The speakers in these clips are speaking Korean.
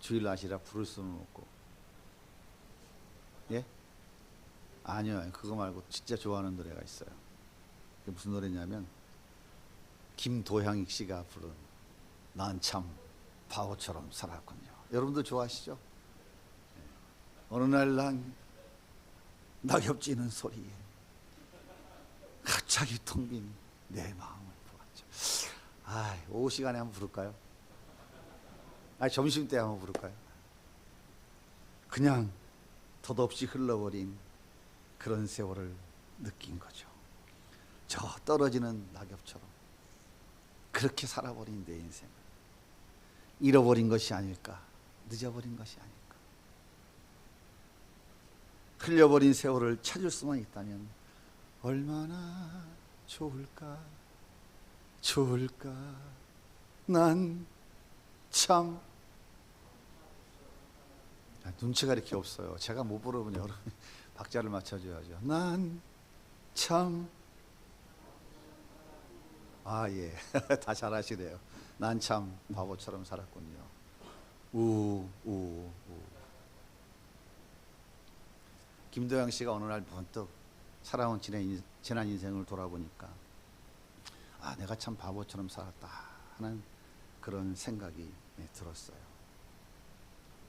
주일날이라 부를 수는 없고. 예? 아니요, 그거 말고 진짜 좋아하는 노래가 있어요. 그게 무슨 노래냐면 김도향 씨가 부른 난 참 바보처럼 살았군요. 여러분도 좋아하시죠? 어느 날 난 낙엽 찌는 소리에 갑자기 텅 빈 내 마음을 보았죠. 오후 시간에 한번 부를까요? 점심 때 한번 부를까요? 그냥 덧없이 흘러버린 그런 세월을 느낀 거죠. 저 떨어지는 낙엽처럼 그렇게 살아버린 내 인생을 잃어버린 것이 아닐까, 늦어버린 것이 아닐까. 흘려버린 세월을 찾을 수만 있다면 얼마나 좋을까, 좋을까. 난 참 눈치가 이렇게 없어요. 제가 못 부르면 여러분 박자를 맞춰줘야죠. 난 참 예. 다 잘하시네요. 난 참 바보처럼 살았군요. 우. 김도영 씨가 어느 날 문득 살아온 지난 인생을 돌아보니까 내가 참 바보처럼 살았다 하는 그런 생각이 들었어요.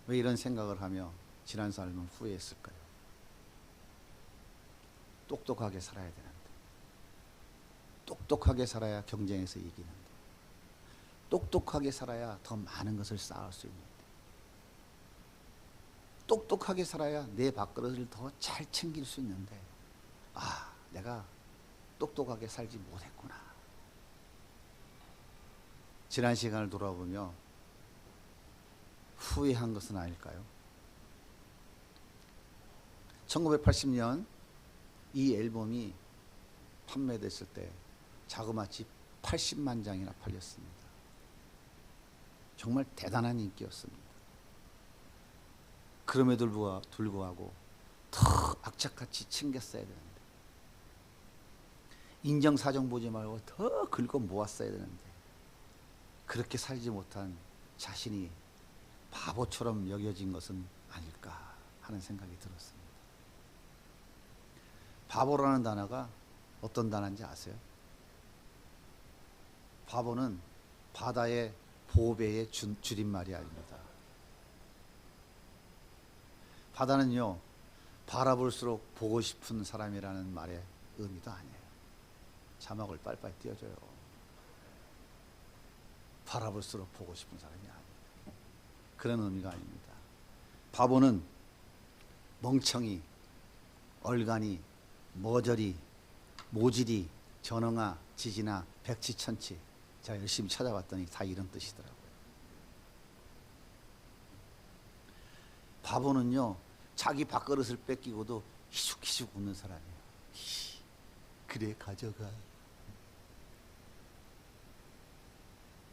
왜 이런 생각을 하며 지난 삶을 후회했을까요? 똑똑하게 살아야 되는데, 똑똑하게 살아야 경쟁에서 이기는데, 똑똑하게 살아야 더 많은 것을 쌓을 수 있는데, 똑똑하게 살아야 내 밥그릇을 더 잘 챙길 수 있는데, 내가 똑똑하게 살지 못했구나. 지난 시간을 돌아보며 후회한 것은 아닐까요? 1980년 이 앨범이 판매됐을 때 자그마치 80만 장이나 팔렸습니다. 정말 대단한 인기였습니다. 그럼에도 불구하고 더 악착같이 챙겼어야 되는데, 인정사정 보지 말고 더 긁어 모았어야 되는데, 그렇게 살지 못한 자신이 바보처럼 여겨진 것은 아닐까 하는 생각이 들었습니다. 바보라는 단어가 어떤 단어인지 아세요? 바보는 바다의 보배의 줄임말이 아닙니다. 바다는요, 바라볼수록 보고 싶은 사람이라는 말의 의미도 아니에요. 자막을 빨리빨리 띄워줘요. 바라볼수록 보고 싶은 사람이 아니에요. 그런 의미가 아닙니다. 바보는 멍청이, 얼간이, 머저리, 모질이, 전응아, 지지나, 백지천치. 제가 열심히 찾아봤더니 다 이런 뜻이더라고요. 바보는요, 자기 밥그릇을 뺏기고도 희죽희죽 웃는 사람이에요. 그래, 가져가.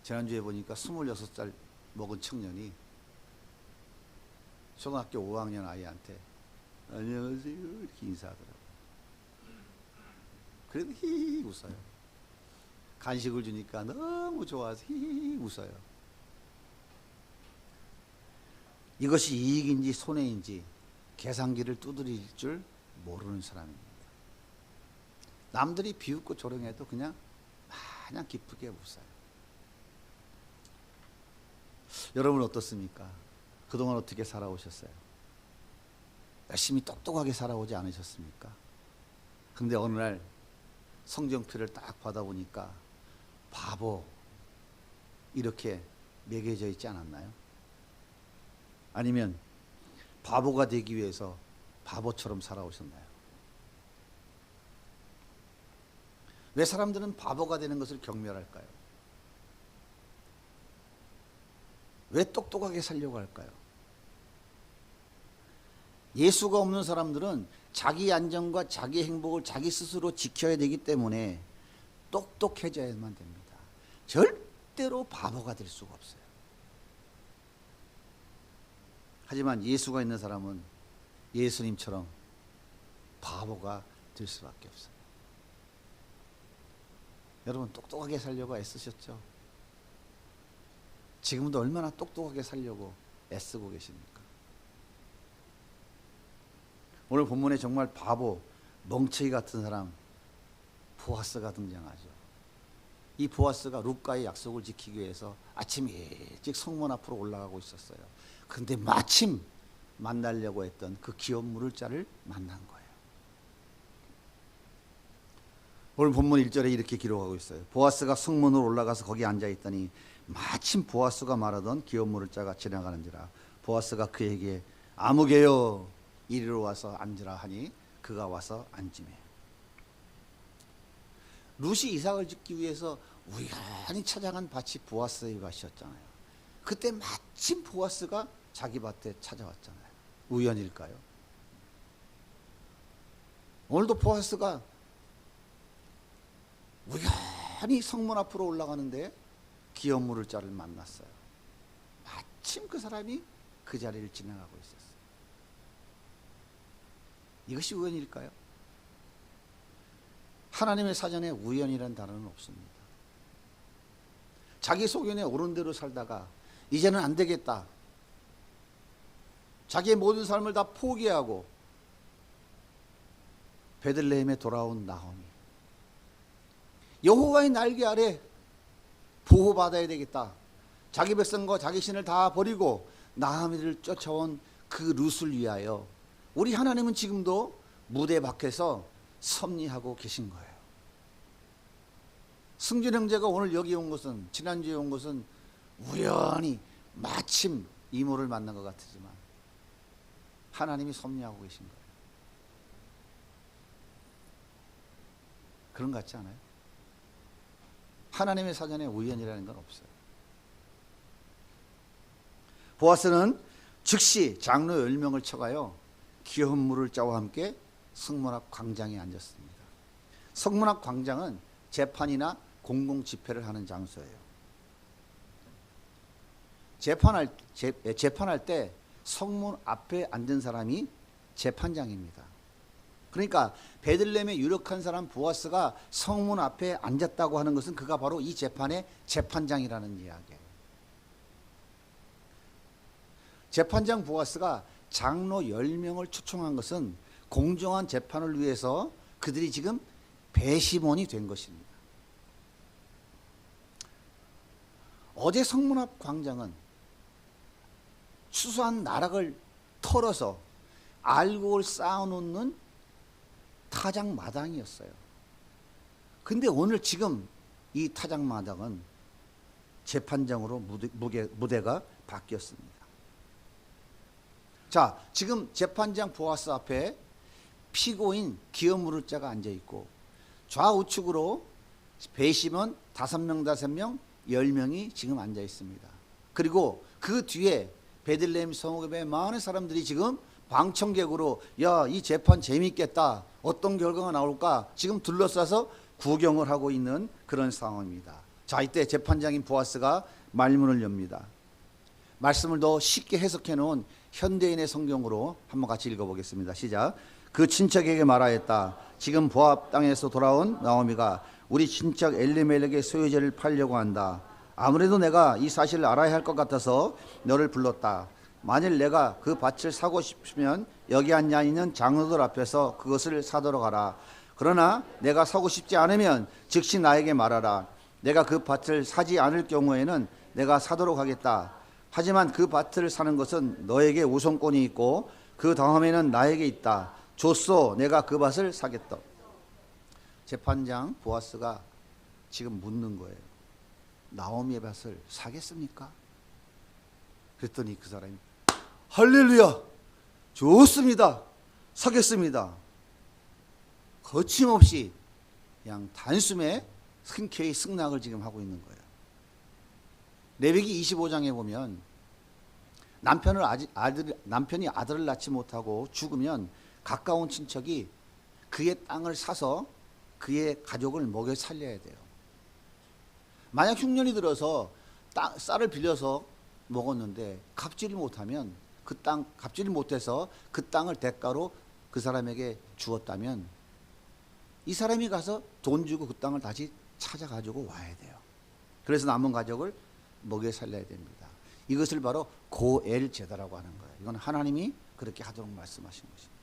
지난주에 보니까 26살 먹은 청년이 초등학교 5학년 아이한테 안녕하세요 이렇게 인사하더라고요. 그래도 히히 웃어요. 간식을 주니까 너무 좋아서 히히 웃어요. 이것이 이익인지 손해인지 계산기를 두드릴 줄 모르는 사람입니다. 남들이 비웃고 조롱해도 그냥 마냥 기쁘게 웃어요. 여러분 어떻습니까? 그동안 어떻게 살아오셨어요? 열심히 똑똑하게 살아오지 않으셨습니까? 근데 어느 날 성적표를 딱 받아보니까 바보 이렇게 매겨져 있지 않았나요? 아니면 바보가 되기 위해서 바보처럼 살아오셨나요? 왜 사람들은 바보가 되는 것을 경멸할까요? 왜 똑똑하게 살려고 할까요? 예수가 없는 사람들은 자기 안정과 자기 행복을 자기 스스로 지켜야 되기 때문에 똑똑해져야만 됩니다. 절대로 바보가 될 수가 없어요. 하지만 예수가 있는 사람은 예수님처럼 바보가 될 수밖에 없어요. 여러분 똑똑하게 살려고 애쓰셨죠? 지금도 얼마나 똑똑하게 살려고 애쓰고 계십니까? 오늘 본문에 정말 바보, 멍청이 같은 사람 보아스가 등장하죠. 이 보아스가 룻과의 약속을 지키기 위해서 아침 일찍 성문 앞으로 올라가고 있었어요. 그런데 마침 만나려고 했던 그 기업 물을 자를 만난 거예요. 오늘 본문 1절에 이렇게 기록하고 있어요. 보아스가 성문으로 올라가서 거기 앉아있더니 마침 보아스가 말하던 기업 물을 자가 지나가는지라. 보아스가 그에게 아무개여 이리로 와서 앉으라 하니 그가 와서 앉으며. 룻이 이삭을 짓기 위해서 우연히 찾아간 밭이 보아스의 밭이었잖아요. 그때 마침 보아스가 자기 밭에 찾아왔잖아요. 우연일까요? 오늘도 보아스가 우연히 성문 앞으로 올라가는데 기업 물을 자를 만났어요. 마침 그 사람이 그 자리를 지나가고 있었어요. 이것이 우연일까요? 하나님의 사전에 우연이라는 단어는 없습니다. 자기 소견에 옳은 대로 살다가 이제는 안 되겠다. 자기의 모든 삶을 다 포기하고 베들레헴에 돌아온 나오미. 여호와의 날개 아래 보호받아야 되겠다. 자기 백성과 자기 신을 다 버리고 나오미를 쫓아온 그 룻을 위하여 우리 하나님은 지금도 무대 밖에서 섭리하고 계신 거예요. 승준 형제가 오늘 여기 온 것은, 지난주에 온 것은 우연히 마침 이모를 만난 것 같지만 하나님이 섭리하고 계신 거예요. 그런 것 같지 않아요? 하나님의 사전에 우연이라는 건 없어요. 보아스는 즉시 장로 10명을 쳐가요 기업 물을 자와 함께 성문 앞 광장에 앉았습니다. 성문 앞 광장은 재판이나 공공 집회를 하는 장소예요. 재판할 때 성문 앞에 앉은 사람이 재판장입니다. 그러니까 베들레헴에 유력한 사람 보아스가 성문 앞에 앉았다고 하는 것은 그가 바로 이 재판의 재판장이라는 이야기예요. 재판장 보아스가 장로 10명을 초청한 것은 공정한 재판을 위해서 그들이 지금 배심원이 된 것입니다. 어제 성문 앞 광장은 수수한 나락을 털어서 알곡을 쌓아놓는 타작마당이었어요. 근데 오늘 지금 이 타작마당은 재판장으로 무대가 바뀌었습니다. 자, 지금 재판장 보아스 앞에 피고인 기업 물을 자가 앉아있고 좌우측으로 배심원 5명, 10명이 지금 앉아있습니다. 그리고 그 뒤에 베들레헴 성읍의 많은 사람들이 지금 방청객으로 야, 이 재판 재밌겠다. 어떤 결과가 나올까? 지금 둘러싸서 구경을 하고 있는 그런 상황입니다. 자, 이때 재판장인 보아스가 말문을 엽니다. 말씀을 더 쉽게 해석해 놓은 현대인의 성경으로 한번 같이 읽어보겠습니다. 시작. 그 친척에게 말하였다. 지금 모압 땅에서 돌아온 나오미가 우리 친척 엘리멜렉의 소유지를 팔려고 한다. 아무래도 내가 이 사실을 알아야 할 것 같아서 너를 불렀다. 만일 내가 그 밭을 사고 싶으면 여기 앉아 있는 장로들 앞에서 그것을 사도록 하라. 그러나 내가 사고 싶지 않으면 즉시 나에게 말하라. 내가 그 밭을 사지 않을 경우에는 내가 사도록 하겠다. 하지만 그 밭을 사는 것은 너에게 우선권이 있고 그 다음에는 나에게 있다. 줬소. 내가 그 밭을 사겠다. 재판장 보아스가 지금 묻는 거예요. 나오미의 밭을 사겠습니까? 그랬더니 그 사람이 할렐루야, 좋습니다, 사겠습니다. 거침없이 그냥 단숨에 흔쾌히 승낙을 지금 하고 있는 거예요. 레위기 25장에 보면 남편이 아들을 낳지 못하고 죽으면 가까운 친척이 그의 땅을 사서 그의 가족을 먹여 살려야 돼요. 만약 흉년이 들어서 쌀을 빌려서 먹었는데 갚지를 못하면 갚지를 못해서 그 땅을 대가로 그 사람에게 주었다면 이 사람이 가서 돈 주고 그 땅을 다시 찾아가지고 와야 돼요. 그래서 남은 가족을 먹여 살려야 됩니다. 이것을 바로 고엘 제도라고 하는 거예요. 이건 하나님이 그렇게 하도록 말씀하신 것입니다.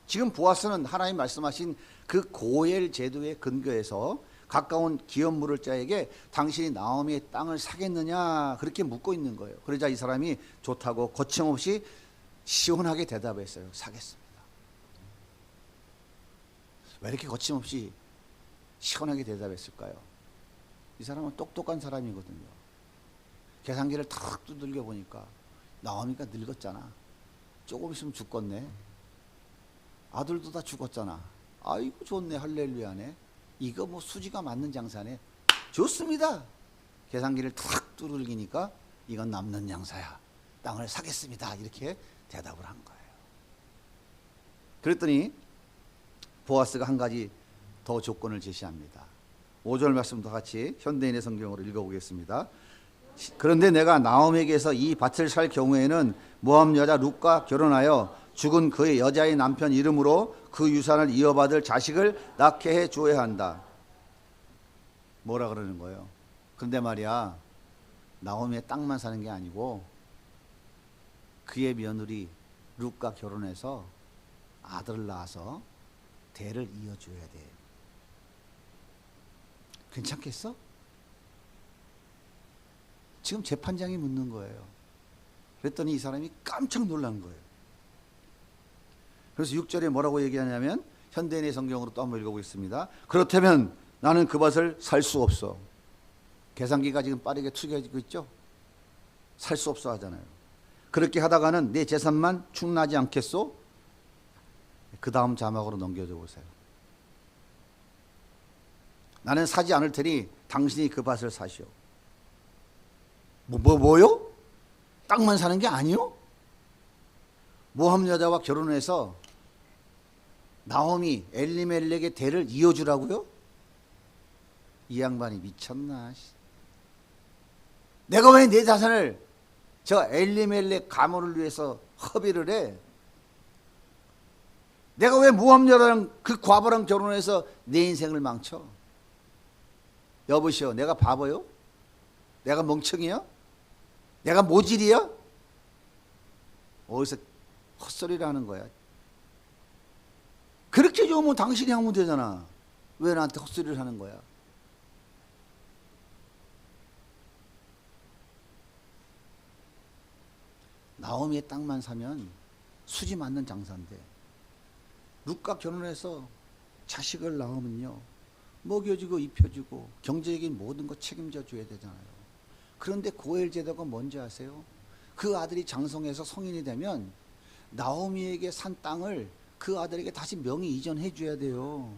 지금 보아스는 하나님 말씀하신 그 고엘 제도의 근거에서 가까운 기업 물을 자에게 당신이 나오미의 땅을 사겠느냐 그렇게 묻고 있는 거예요. 그러자 이 사람이 좋다고 거침없이 시원하게 대답했어요. 사겠습니다. 왜 이렇게 거침없이 시원하게 대답했을까요? 이 사람은 똑똑한 사람이거든요. 계산기를 탁 두들겨 보니까 나오미가 늙었잖아. 조금 있으면 죽겠네. 아들도 다 죽었잖아. 아이고 좋네. 할렐루야네. 이거 뭐 수지가 맞는 장사네. 좋습니다. 계산기를 탁 두들기니까 이건 남는 장사야. 땅을 사겠습니다. 이렇게 대답을 한 거예요. 그랬더니 보아스가 한 가지 더 조건을 제시합니다. 5절 말씀도 같이 현대인의 성경으로 읽어보겠습니다. 그런데 내가 나오미에게서 이 밭을 살 경우에는 모압 여자 룻과 결혼하여 죽은 그의 여자의 남편 이름으로 그 유산을 이어받을 자식을 낳게 해 주어야 한다. 뭐라 그러는 거예요? 근데 말이야, 나오미의 땅만 사는 게 아니고 그의 며느리 룻과 결혼해서 아들을 낳아서 대를 이어줘야 돼. 괜찮겠어? 지금 재판장이 묻는 거예요. 그랬더니 이 사람이 깜짝 놀란 거예요. 그래서 6절에 뭐라고 얘기하냐면 현대인의 성경으로 또 한번 읽어보겠습니다. 그렇다면 나는 그 밭을 살 수 없어. 계산기가 지금 빠르게 투기해지고 있죠. 살 수 없어 하잖아요. 그렇게 하다가는 내 재산만 충나지 않겠소? 그 다음 자막으로 넘겨줘 보세요. 나는 사지 않을 테니 당신이 그 밭을 사시오. 뭐요? 땅만 사는 게 아니요? 모압 여자와 결혼해서 나오미 엘리멜렉의 대를 이어주라고요? 이 양반이 미쳤나? 내가 왜 내 자산을 저 엘리멜렉 가문을 위해서 허비를 해? 내가 왜 모압 여자랑 그 과부랑 결혼해서 내 인생을 망쳐? 여보시오, 내가 바보요? 내가 멍청이야? 내가 모질이야? 어디서 헛소리를 하는 거야? 그렇게 좋으면 당신이 하면 되잖아. 왜 나한테 헛소리를 하는 거야? 나오미의 땅만 사면 수지 맞는 장사인데 룻과 결혼해서 자식을 낳으면요 먹여주고 입혀주고 경제적인 모든 거 책임져 줘야 되잖아요. 그런데 고엘 제도가 뭔지 아세요? 그 아들이 장성해서 성인이 되면 나오미에게 산 땅을 그 아들에게 다시 명의 이전해 줘야 돼요.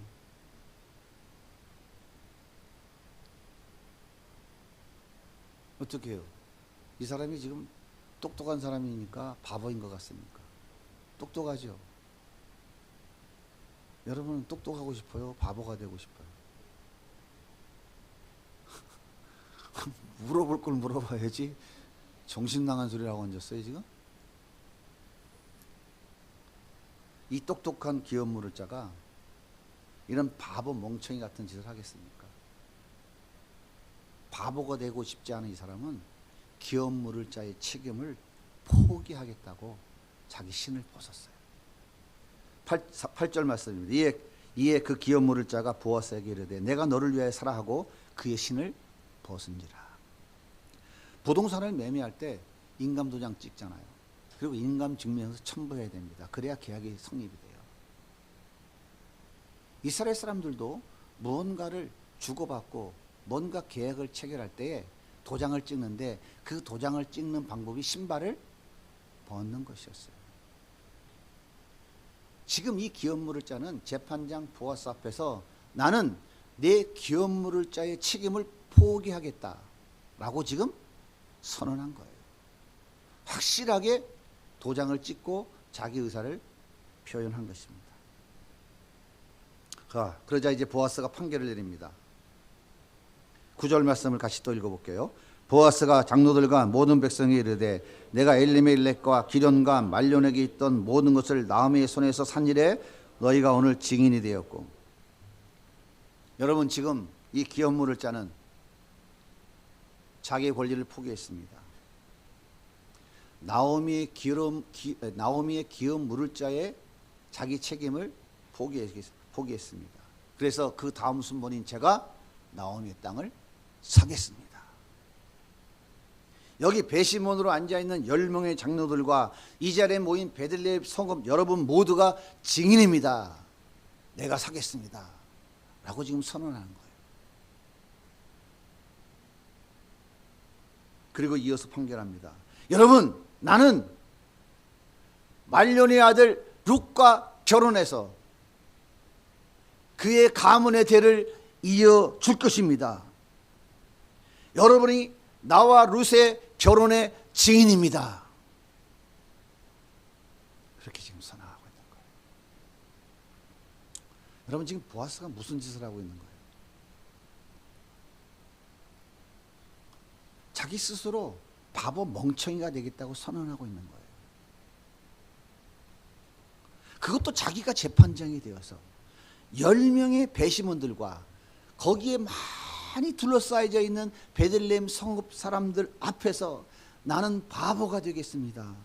어떻게 해요? 이 사람이 지금 똑똑한 사람이니까 바보인 것 같습니까? 똑똑하죠? 여러분은 똑똑하고 싶어요? 바보가 되고 싶어요? 물어볼 걸 물어봐야지. 정신 나간 소리라고 앉았어요 지금? 이 똑똑한 기업 물을 자가 이런 바보 멍청이 같은 짓을 하겠습니까? 바보가 되고 싶지 않은 이 사람은 기업 물을 자의 책임을 포기하겠다고 자기 신을 벗었어요. 8절 말씀입니다. 이에 그 기업 물을 자가 보아스에게 이르되 내가 너를 위하여 사라 하고 그의 신을 벗은지라. 부동산을 매매할 때 인감도장 찍잖아요. 그리고 인감증명서 첨부해야 됩니다. 그래야 계약이 성립이 돼요. 이스라엘 사람들도 무언가를 주고받고 뭔가 계약을 체결할 때에 도장을 찍는데 그 도장을 찍는 방법이 신발을 벗는 것이었어요. 지금 이 기업 물을 자는 재판장 보아스 앞에서 나는 내 기업 물을 자의 책임을 포기하겠다라고 지금 선언한 거예요. 확실하게 도장을 찍고 자기 의사를 표현한 것입니다. 그러자 이제 보아스가 판결을 내립니다. 9절 말씀을 같이 또 읽어볼게요. 보아스가 장로들과 모든 백성이 이르되 내가 엘리멜렉과 기련과 말론에게 있던 모든 것을 나오미의 손에서 산 일에 너희가 오늘 증인이 되었고. 여러분 지금 이 기업 물을 자는 자기의 권리를 포기했습니다. 나오미의 기업 물을 자에 자기 책임을 포기했습니다. 그래서 그 다음 순번인 제가 나오미의 땅을 사겠습니다. 여기 배시몬으로 앉아있는 10명의 장로들과 이 자리에 모인 베들레헴 성읍 여러분 모두가 증인입니다. 내가 사겠습니다 라고 지금 선언하는 거예요. 그리고 이어서 판결합니다. 여러분, 나는 말론의 아들 룻과 결혼해서 그의 가문의 대를 이어줄 것입니다. 여러분이 나와 룻의 결혼의 증인입니다. 그렇게 지금 선언하고 있는 거예요. 여러분, 지금 보아스가 무슨 짓을 하고 있는 거예요? 자기 스스로 바보 멍청이가 되겠다고 선언하고 있는 거예요. 그것도 자기가 재판장이 되어서 10명의 배심원들과 거기에 많이 둘러싸여져 있는 베들레헴 성읍 사람들 앞에서 나는 바보가 되겠습니다.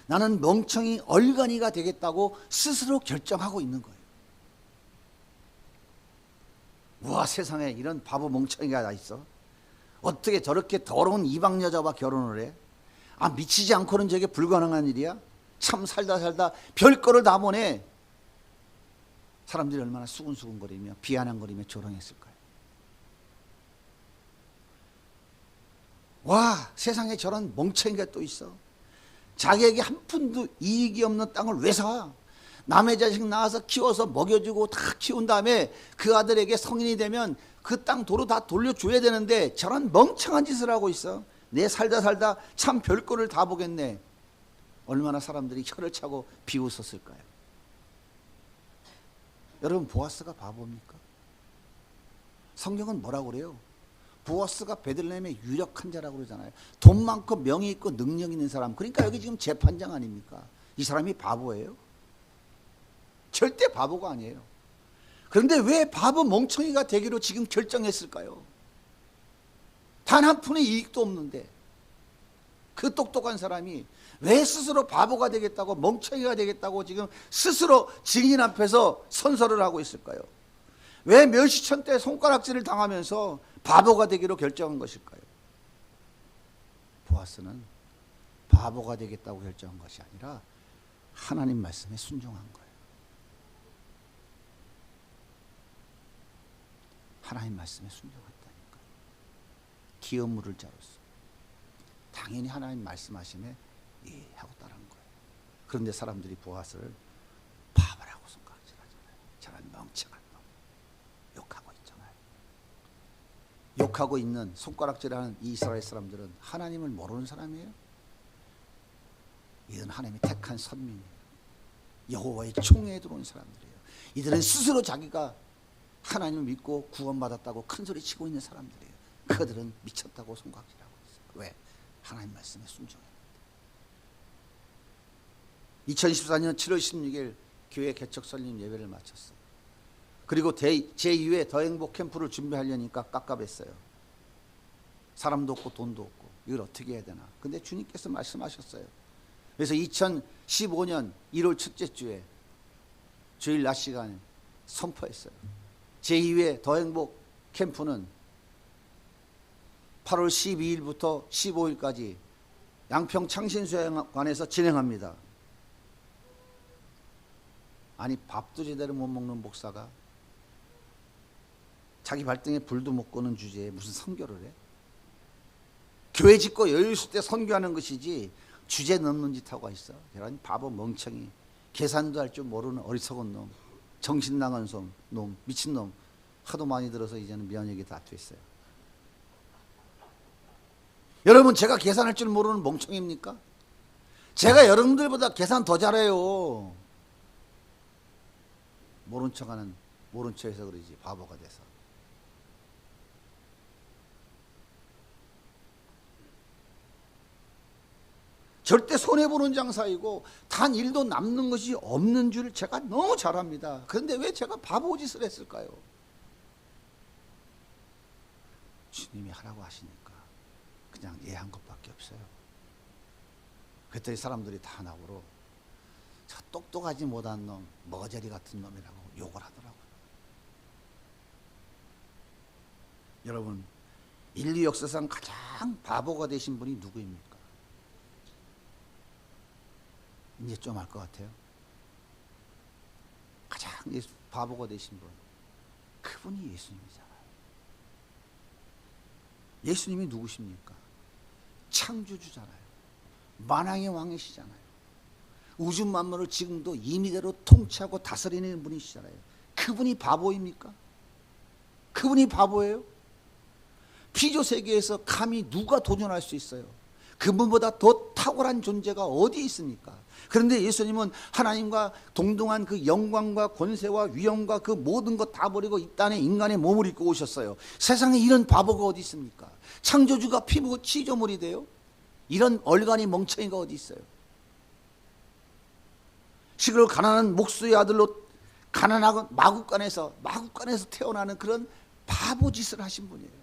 나는 멍청이 얼간이가 되겠다고 스스로 결정하고 있는 거예요. 와, 세상에 이런 바보 멍청이가 다 있어? 어떻게 저렇게 더러운 이방 여자와 결혼을 해? 아, 미치지 않고는 저게 불가능한 일이야? 참 살다 별거를 다 보내. 사람들이 얼마나 수근수근거리며 비아냥거리며 조롱했을까요? 와, 세상에 저런 멍청이가 또 있어. 자기에게 한 푼도 이익이 없는 땅을 왜 사? 남의 자식 낳아서 키워서 먹여주고 다 키운 다음에 그 아들에게 성인이 되면 그 땅 도로 다 돌려줘야 되는데 저런 멍청한 짓을 하고 있어. 내 살다 참 별거를 다 보겠네. 얼마나 사람들이 혀를 차고 비웃었을까요? 여러분, 보아스가 바보입니까? 성경은 뭐라고 그래요? 보아스가 베들레헴의 유력한 자라고 그러잖아요. 돈 많고 명예 있고 능력 있는 사람. 그러니까 여기 지금 재판장 아닙니까? 이 사람이 바보예요? 절대 바보가 아니에요. 그런데 왜 바보 멍청이가 되기로 지금 결정했을까요? 단 한 푼의 이익도 없는데 그 똑똑한 사람이 왜 스스로 바보가 되겠다고 멍청이가 되겠다고 지금 스스로 증인 앞에서 선서를 하고 있을까요? 왜 멸시천대 손가락질을 당하면서 바보가 되기로 결정한 것일까요? 보아스는 바보가 되겠다고 결정한 것이 아니라 하나님 말씀에 순종한 거예요. 하나님 말씀에 순종했다니까요. 기업 물을 자로서 당연히 하나님 말씀하심에 예 하고 따른 거예요. 그런데 사람들이 보아스를 바보라고 손가락질하잖아요. 저런 멍청한 놈 욕하고 있잖아요. 욕하고 있는 손가락질하는 이 이스라엘 사람들은 하나님을 모르는 사람이에요? 이들은 하나님이 택한 선민이에요. 여호와의 총회에 들어온 사람들이에요. 이들은 스스로 자기가 하나님을 믿고 구원받았다고 큰소리 치고 있는 사람들이에요. 그들은 미쳤다고 손가락질하고 있어요. 왜? 하나님 말씀에 순종해요. 2014년 7월 16일 교회 개척 설립 예배를 마쳤어요. 그리고 제2회 더 행복 캠프를 준비하려니까 깝깝했어요. 사람도 없고 돈도 없고 이걸 어떻게 해야 되나. 근데 주님께서 말씀하셨어요. 그래서 2015년 1월 첫째 주에 주일 낮 시간에 선포했어요. 제2회 더 행복 캠프는 8월 12일부터 15일까지 양평 창신수양관에서 진행합니다. 아니, 밥도 제대로 못 먹는 목사가 자기 발등에 불도 못 끄는 주제에 무슨 선교를 해? 교회 짓고 여유 있을 때 선교하는 것이지 주제 넘는 짓 하고 있어. 이런 바보 멍청이, 계산도 할 줄 모르는 어리석은 놈, 정신 나간 놈, 미친놈 하도 많이 들어서 이제는 면역이 다 됐어요. 여러분, 제가 계산할 줄 모르는 멍청입니까? 제가 여러분들보다 계산 더 잘해요. 모른 척하는, 모른 척해서 그러지 바보가 돼서. 절대 손해보는 장사이고 단 일도 남는 것이 없는 줄 제가 너무 잘 압니다. 그런데 왜 제가 바보 짓을 했을까요? 주님이 하라고 하시니까 그냥 예한 것밖에 없어요. 그랬더니 사람들이 다 나보러 저 똑똑하지 못한 놈, 머저리 같은 놈이라고 욕을 하더라고요. 여러분, 인류 역사상 가장 바보가 되신 분이 누구입니까? 이제 좀 알 것 같아요. 가장 바보가 되신 분, 그분이 예수님이잖아요. 예수님이 누구십니까? 창조주잖아요. 만왕의 왕이시잖아요. 우주 만물을 지금도 임의대로 통치하고 다스리는 분이시잖아요. 그분이 바보입니까? 그분이 바보예요? 피조 세계에서 감히 누가 도전할 수 있어요? 그분보다 더 탁월한 존재가 어디 있습니까? 그런데 예수님은 하나님과 동등한 그 영광과 권세와 위엄과 그 모든 것 다 버리고 이 땅에 인간의 몸을 입고 오셨어요. 세상에 이런 바보가 어디 있습니까? 창조주가 피부 치조물이 돼요? 이런 얼간이 멍청이가 어디 있어요? 시골 가난한 목수의 아들로 가난하고 마구간에서 태어나는 그런 바보 짓을 하신 분이에요.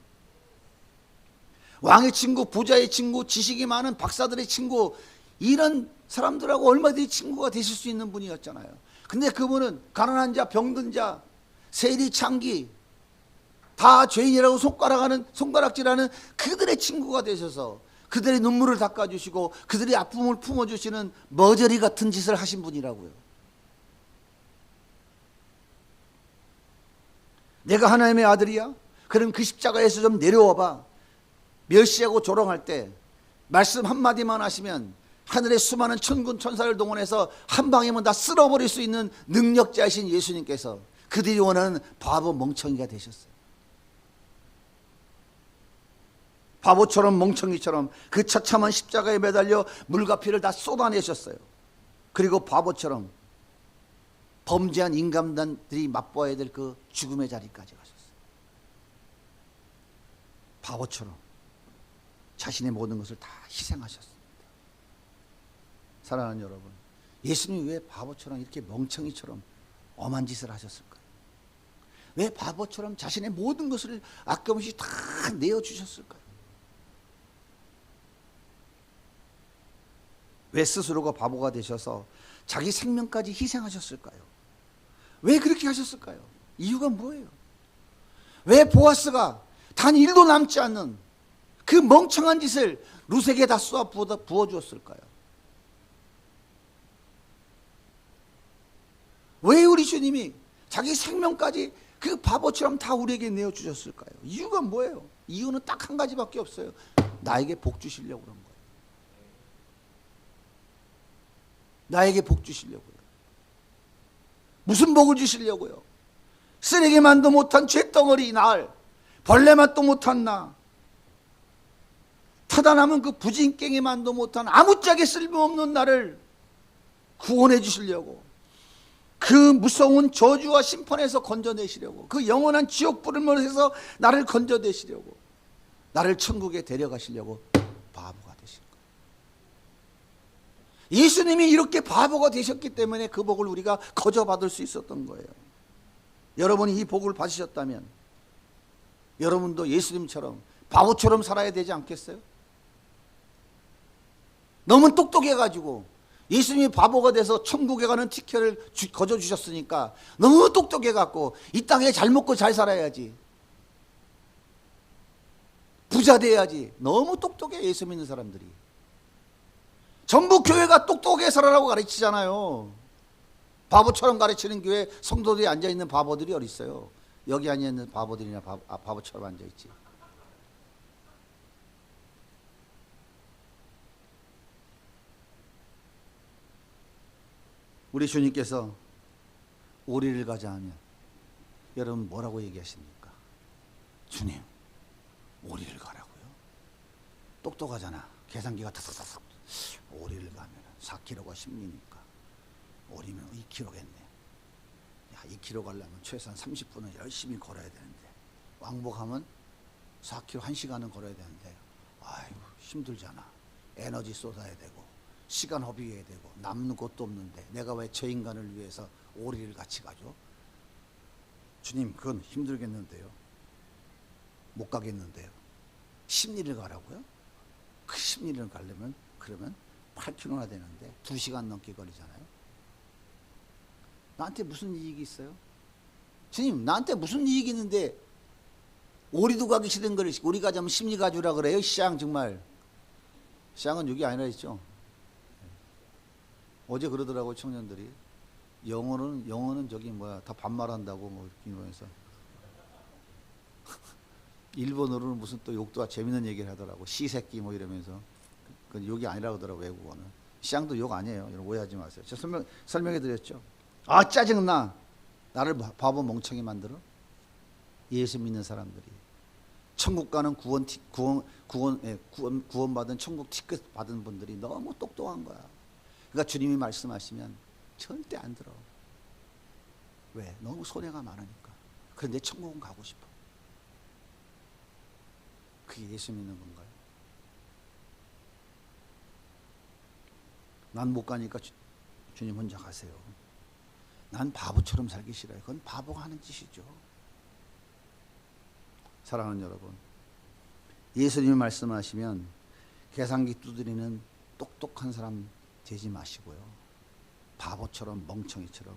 왕의 친구, 부자의 친구, 지식이 많은 박사들의 친구, 이런 사람들하고 얼마든지 친구가 되실 수 있는 분이었잖아요. 근데 그분은 가난한 자, 병든 자, 세리, 창기 다 죄인이라고 손가락질하는 그들의 친구가 되셔서 그들의 눈물을 닦아주시고 그들의 아픔을 품어주시는 머저리 같은 짓을 하신 분이라고요. 내가 하나님의 아들이야? 그럼 그 십자가에서 좀 내려와봐. 멸시하고 조롱할 때 말씀 한마디만 하시면 하늘의 수많은 천군 천사를 동원해서 한 방이면 다 쓸어버릴 수 있는 능력자이신 예수님께서 그들이 원하는 바보 멍청이가 되셨어요. 바보처럼 멍청이처럼 그 처참한 십자가에 매달려 물과 피를 다 쏟아내셨어요. 그리고 바보처럼 범죄한 인간들이 맛보아야 될 그 죽음의 자리까지 가셨어요. 바보처럼 자신의 모든 것을 다 희생하셨습니다. 사랑하는 여러분, 예수님이 왜 바보처럼 이렇게 멍청이처럼 엄한 짓을 하셨을까요? 왜 바보처럼 자신의 모든 것을 아낌없이 다 내어주셨을까요? 왜 스스로가 바보가 되셔서 자기 생명까지 희생하셨을까요? 왜 그렇게 하셨을까요? 이유가 뭐예요? 왜 보아스가 단 1도 남지 않는 그 멍청한 짓을 룻에게 다 쏘아 부어주었을까요? 왜 우리 주님이 자기 생명까지 그 바보처럼 다 우리에게 내어주셨을까요? 이유가 뭐예요? 이유는 딱 한 가지밖에 없어요. 나에게 복 주시려고 그런 거예요. 나에게 복 주시려고요. 무슨 복을 주시려고요? 쓰레기만도 못한 쇳덩어리 날, 벌레만도 못한 나, 타다 남은 그 부진깽이만도 못한 아무짝에 쓸모없는 나를 구원해 주시려고, 그 무서운 저주와 심판에서 건져내시려고, 그 영원한 지옥불을 멀리서 나를 건져내시려고, 나를 천국에 데려가시려고 바보가 되신 거예요. 예수님이 이렇게 바보가 되셨기 때문에 그 복을 우리가 거저 받을 수 있었던 거예요. 여러분이 이 복을 받으셨다면 여러분도 예수님처럼 바보처럼 살아야 되지 않겠어요? 너무 똑똑해가지고 예수님이 바보가 돼서 천국에 가는 티켓을 거저 주셨으니까 너무 똑똑해갖고 이 땅에 잘 먹고 잘 살아야지, 부자 돼야지. 너무 똑똑해. 예수 믿는 사람들이 전부 교회가 똑똑하게 살아라고 가르치잖아요. 바보처럼 가르치는 교회 성도들이 앉아있는 바보들이 어디 있어요? 여기 앉아있는 바보들이나 바보처럼 앉아있지. 우리 주님께서 오리를 가자 하면 여러분 뭐라고 얘기하십니까? 주님, 오리를 가라고요? 똑똑하잖아. 계산기가 탁탁탁. 오리를 가면 4km가 10리니까 오리면 2km겠네. 야, 2km 가려면 최소한 30분은 열심히 걸어야 되는데, 왕복하면 4km 1시간은 걸어야 되는데, 아이고 힘들잖아. 에너지 쏟아야 되고 시간 허비해야 되고 남는 것도 없는데 내가 왜 저 인간을 위해서 오리를 같이 가죠? 주님, 그건 힘들겠는데요. 못 가겠는데요. 10리를 가라고요? 그 심리를 가려면 그러면 8km나 되는데 2시간 넘게 걸리잖아요. 나한테 무슨 이익이 있어요? 주님, 나한테 무슨 이익이 있는데 오리도 가기 싫은 걸 우리 가자면 심리 가주라 그래요? 시장 정말. 시장은 여기 아니라 했죠. 어제 그러더라고 청년들이. 영어는 저기 뭐야 다 반말한다고 뭐 이러면서. 일본어로는 무슨 또 욕도 재밌는 얘기를 하더라고. 시새끼 뭐 이러면서. 그 욕이 아니라고 하더라고 외국어는. 시장도 욕 아니에요. 여러분 오해하지 마세요. 제가 설명해 드렸죠. 아 짜증나. 나를 바보 멍청이 만들어? 예수 믿는 사람들이 천국 가는 구원받은 천국 티켓 받은 분들이 너무 똑똑한 거야. 그러니까 주님이 말씀하시면 절대 안 들어. 왜? 너무 손해가 많으니까. 그런데 천국은 가고 싶어. 그게 예수 믿는 건가요? 난 못 가니까 주님 혼자 가세요. 난 바보처럼 살기 싫어요. 그건 바보가 하는 짓이죠. 사랑하는 여러분, 예수님이 말씀하시면 계산기 두드리는 똑똑한 사람 되지 마시고요. 바보처럼 멍청이처럼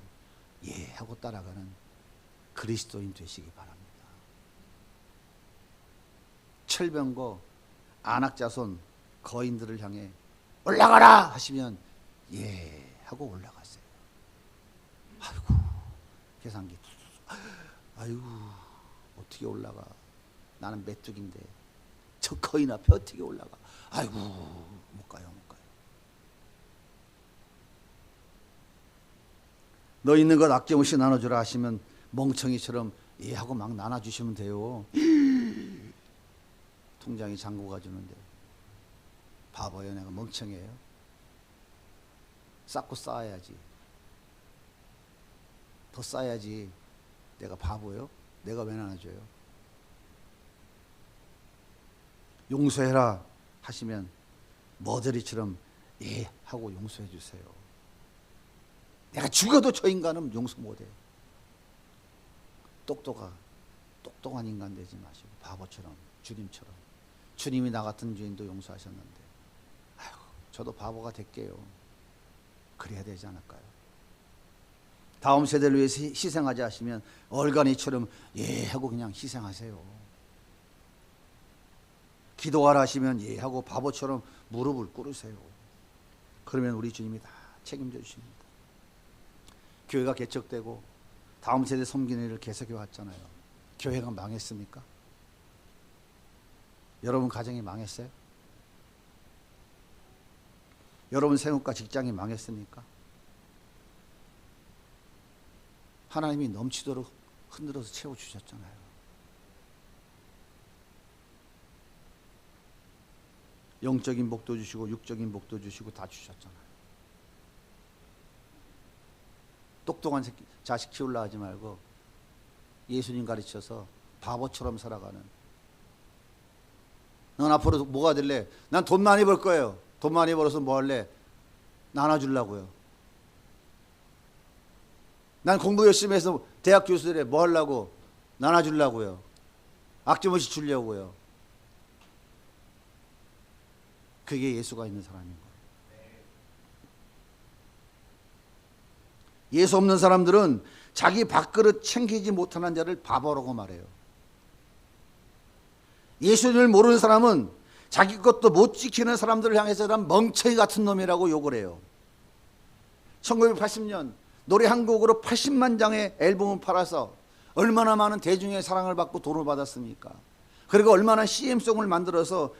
예 하고 따라가는 그리스도인 되시기 바랍니다. 철병거 안악자손 거인들을 향해 올라가라 하시면 예 하고 올라갔어요. 아이고 계산기 아이고 어떻게 올라가. 나는 메뚜기인데 저 거인 앞에 어떻게 올라가. 아이고 못 가요. 너 있는 것 아낌없이 나눠주라 하시면 멍청이처럼 예 하고 막 나눠주시면 돼요. 통장에 잔고가 주는데 바보예요. 내가 멍청해요. 쌓고 쌓아야지. 더 쌓아야지. 내가 바보요? 내가 왜 나눠줘요? 용서해라 하시면 머저리처럼 예 하고 용서해 주세요. 내가 죽어도 저 인간은 용서 못해. 똑똑한 인간 되지 마시고 바보처럼 주님처럼. 주님이 나 같은 죄인도 용서하셨는데 아이고 저도 바보가 될게요. 그래야 되지 않을까요? 다음 세대를 위해서 희생하자 하시면 얼간이처럼 예 하고 그냥 희생하세요. 기도하라 하시면 예 하고 바보처럼 무릎을 꿇으세요. 그러면 우리 주님이 다 책임져 주십니다. 교회가 개척되고 다음 세대 섬기는 일을 계속해 왔잖아요. 교회가 망했습니까? 여러분 가정이 망했어요? 여러분 생업과 직장이 망했습니까? 하나님이 넘치도록 흔들어서 채워주셨잖아요. 영적인 복도 주시고 육적인 복도 주시고 다 주셨잖아요. 똑똑한 자식 키우려 하지 말고 예수님 가르쳐서 바보처럼 살아가는. 넌 앞으로 뭐가 될래? 난 돈 많이 벌 거예요. 돈 많이 벌어서 뭐 할래? 나눠주려고요. 난 공부 열심히 해서 대학 교수들에 뭐 하려고? 나눠주려고요. 아낌없이 주려고요. 그게 예수가 있는 사람인 거예요. 예수 없는 사람들은 자기 밥그릇 챙기지 못하는 자를 바보라고 말해요. 예수님을 모르는 사람은 자기 것도 못 지키는 사람들을 향해서 난 멍청이 같은 놈이라고 욕을 해요. 1980년 노래 한 곡으로 80만 장의 앨범을 팔아서 얼마나 많은 대중의 사랑을 받고 돈을 받았습니까? 그리고 얼마나 CM송을 만들어서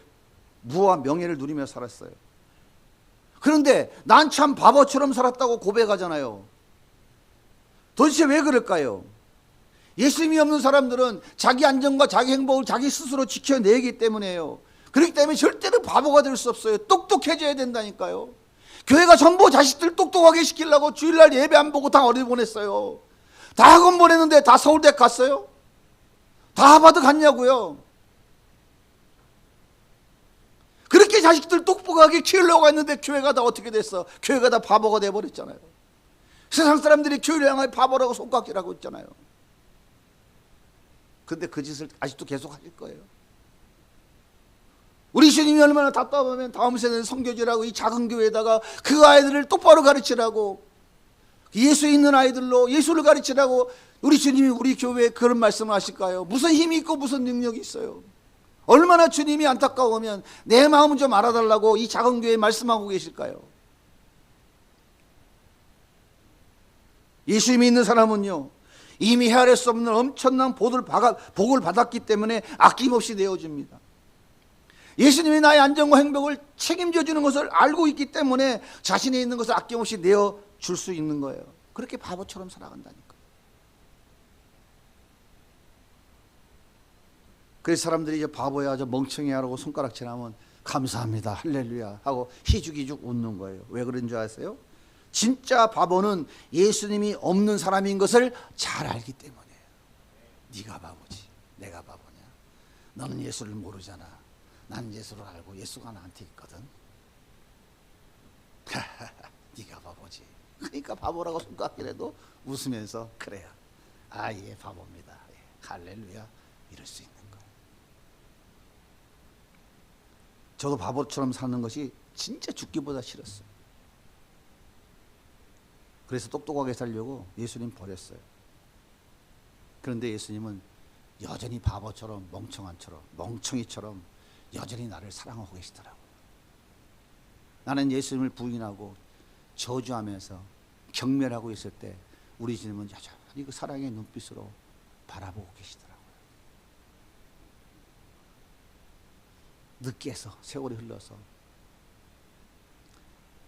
부와 명예를 누리며 살았어요. 그런데 난 참 바보처럼 살았다고 고백하잖아요. 도대체 왜 그럴까요? 예수님이 없는 사람들은 자기 안정과 자기 행복을 자기 스스로 지켜내기 때문에요. 그렇기 때문에 절대로 바보가 될 수 없어요. 똑똑해져야 된다니까요. 교회가 전부 자식들 똑똑하게 시키려고 주일날 예배 안 보고 다 어디 보냈어요. 다 학원 보냈는데 다 서울대 갔어요? 다 하버드 갔냐고요. 그렇게 자식들 똑똑하게 키우려고 했는데 교회가 다 어떻게 됐어? 교회가 다 바보가 돼버렸잖아요. 세상 사람들이 교회를 향해 바보라고 손가락질하고 있잖아요. 그런데 그 짓을 아직도 계속 하실 거예요. 우리 주님이 얼마나 답답하면 다음 세대는 선교지라고 이 작은 교회에다가 그 아이들을 똑바로 가르치라고, 예수 있는 아이들로 예수를 가르치라고 우리 주님이 우리 교회에 그런 말씀을 하실까요? 무슨 힘이 있고 무슨 능력이 있어요? 얼마나 주님이 안타까우면 내 마음을 좀 알아달라고 이 작은 교회에 말씀하고 계실까요? 예수 믿는 사람은요, 이미 헤아릴 수 없는 엄청난 복을 받았기 때문에 아낌없이 내어줍니다. 예수님이 나의 안전과 행복을 책임져 주는 것을 알고 있기 때문에 자신이 있는 것을 아낌없이 내어줄 수 있는 거예요. 그렇게 바보처럼 살아간다니까. 그래서 사람들이 이제 바보야, 저 멍청이야 라고 손가락질하면 감사합니다, 할렐루야 하고 희죽희죽 웃는 거예요. 왜 그런 줄 아세요? 진짜 바보는 예수님이 없는 사람인 것을 잘 알기 때문이에요. 네가 바보지, 내가 바보냐? 너는 예수를 모르잖아. 난 예수를 알고 예수가 나한테 있거든. 네가 바보지. 그러니까 바보라고 손가락질해도 웃으면서 그래요, 아, 예, 바보입니다, 예, 할렐루야, 이럴 수 있는 거예요. 저도 바보처럼 사는 것이 진짜 죽기보다 싫었어요. 그래서 똑똑하게 살려고 예수님 버렸어요. 그런데 예수님은 여전히 바보처럼 멍청이처럼 여전히 나를 사랑하고 계시더라고요. 나는 예수님을 부인하고 저주하면서 경멸하고 있을 때 우리 주님은 여전히 그 사랑의 눈빛으로 바라보고 계시더라고요. 늦게서 세월이 흘러서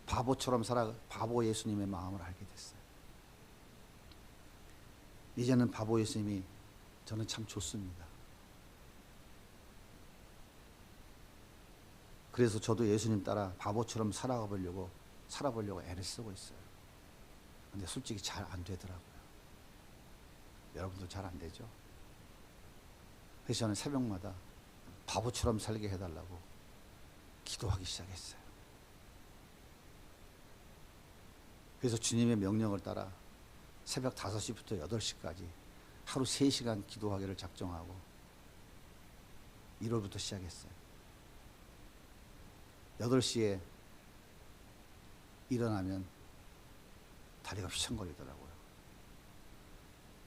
바보처럼 살아 바보 예수님의 마음을 알게 됐어요. 이제는 바보 예수님이 저는 참 좋습니다. 그래서 저도 예수님 따라 바보처럼 살아보려고 애를 쓰고 있어요. 근데 솔직히 잘 안 되더라고요. 여러분도 잘 안 되죠? 그래서 저는 새벽마다 바보처럼 살게 해달라고 기도하기 시작했어요. 그래서 주님의 명령을 따라 새벽 5시부터 8시까지 하루 3시간 기도하기를 작정하고 1월부터 시작했어요. 8시에 일어나면 다리가 휘청거리더라고요.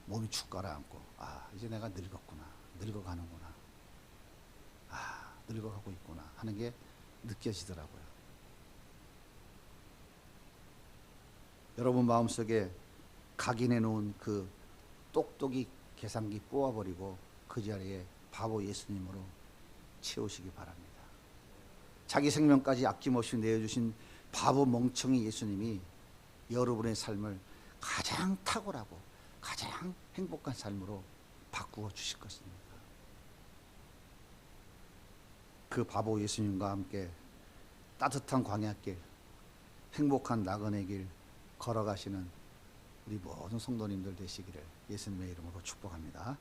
몸이 축 가라앉고, 아, 이제 내가 늙었구나, 늙어가는구나, 아, 늙어가고 있구나 하는 게 느껴지더라고요. 여러분 마음속에 각인해 놓은 그 똑똑이 계산기 뽑아버리고 그 자리에 바보 예수님으로 채우시기 바랍니다. 자기 생명까지 아낌없이 내어주신 바보 멍청이 예수님이 여러분의 삶을 가장 탁월하고 가장 행복한 삶으로 바꾸어 주실 것입니다. 그 바보 예수님과 함께 따뜻한 광야길, 행복한 나그네 길 걸어가시는 우리 모든 성도님들 되시기를 예수님의 이름으로 축복합니다.